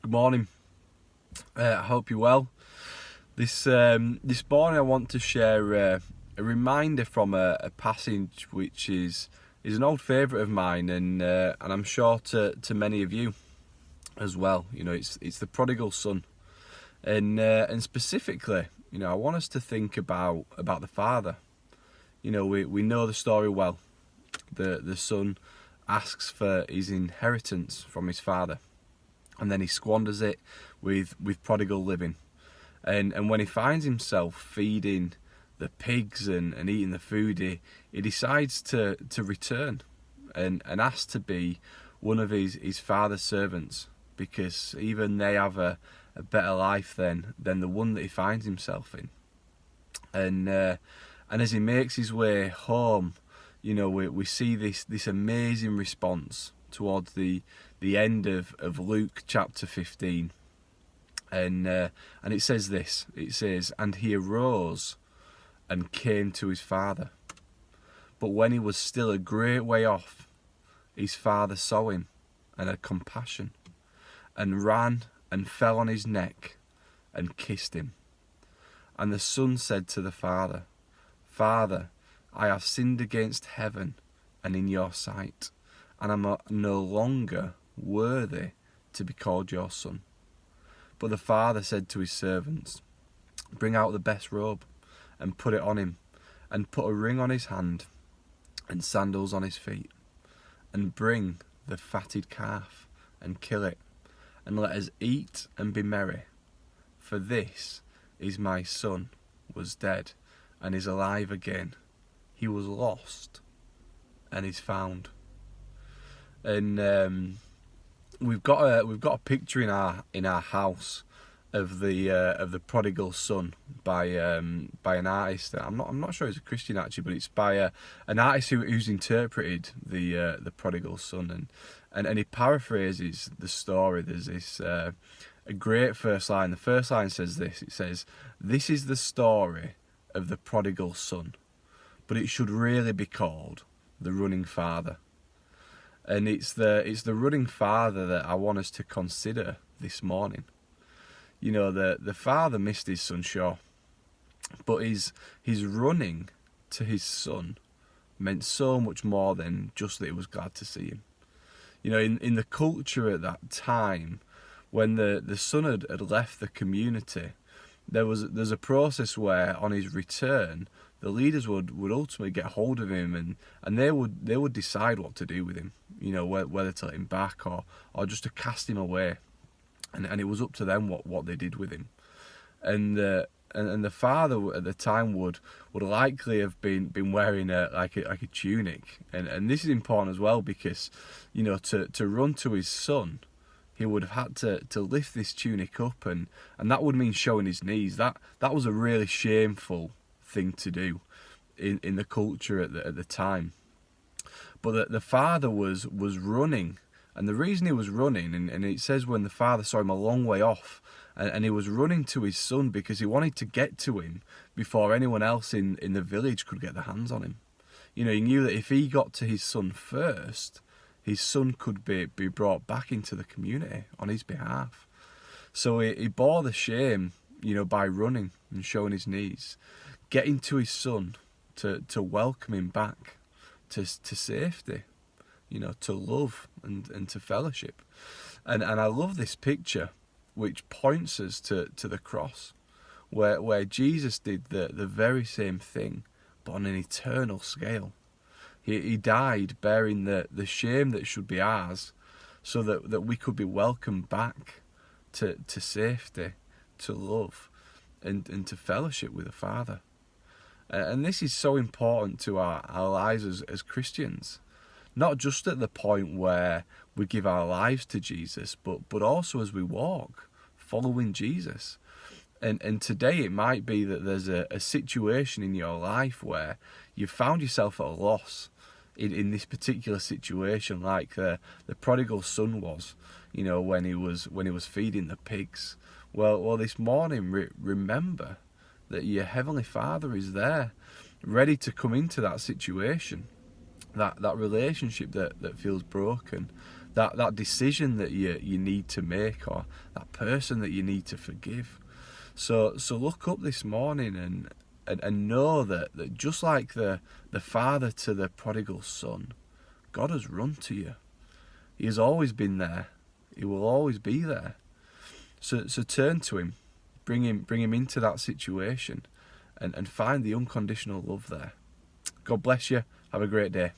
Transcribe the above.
Good morning. I hope you're well. This morning I want to share a reminder from a passage which is an old favourite of mine, and I'm sure to many of you as well. You know, it's the prodigal son, and specifically, you know, I want us to think about the father. You know, we know the story well. The son asks for his inheritance from his father, and then he squanders it with prodigal living. And when he finds himself feeding the pigs and eating the food, he decides to return and ask to be one of his father's servants, because even they have a better life than the one that he finds himself in. And as he makes his way home, you know, we see this amazing response towards the end of Luke chapter 15. And it says this. It says, "And he arose and came to his father. But when he was still a great way off, his father saw him and had compassion, and ran and fell on his neck and kissed him. And the son said to the father, 'Father, I have sinned against heaven and in your sight, and am no longer worthy to be called your son.' But the father said to his servants, 'Bring out the best robe and put it on him, and put a ring on his hand and sandals on his feet. And bring the fatted calf and kill it, and let us eat and be merry. For this is my son was dead and is alive again. He was lost and is found.'" And we've got a picture in our house of the prodigal son by an artist. I'm not sure he's a Christian actually, but it's by an artist who's interpreted the prodigal son, and he paraphrases the story. There's this a great first line. The first line says this. It says, "This is the story of the prodigal son, but it should really be called the running father." And it's the running father that I want us to consider this morning. You know, the father missed his son, sure, but his running to his son meant so much more than just that he was glad to see him. You know, in the culture at that time, when the son had left the community, there's a process where on his return, the leaders would ultimately get hold of him, and they would decide what to do with him. You know, whether to let him back or just to cast him away, and it was up to them what they did with him. And the father at the time would likely have been wearing like a tunic, and this is important as well, because you know, to run to his son, he would have had to lift this tunic up, and that would mean showing his knees. That was a really shameful thing to do in the culture at the time. But the father was running, and the reason he was running, and it says when the father saw him a long way off, and he was running to his son because he wanted to get to him before anyone else in the village could get their hands on him. You know, he knew that if he got to his son first, his son could be brought back into the community on his behalf. So he bore the shame, you know, by running and showing his knees, getting to his son to welcome him back to safety, you know, to love and to fellowship. And I love this picture, which points us to the cross, where Jesus did the very same thing, but on an eternal scale. He died bearing the shame that should be ours, so that we could be welcomed back to safety, to love, and to fellowship with the Father. And this is so important to our lives as Christians, not just at the point where we give our lives to Jesus, but also as we walk following Jesus. And today it might be that there's a situation in your life where you've found yourself at a loss in this particular situation, like the prodigal son was, you know, when he was feeding the pigs. Well, this morning, remember that your Heavenly Father is there, ready to come into that situation, that relationship that feels broken, that decision that you need to make, or that person that you need to forgive. So look up this morning and know that just like the father to the prodigal son, God has run to you. He has always been there. He will always be there. So turn to him, bring him into that situation, and find the unconditional love there. God bless you. Have a great day.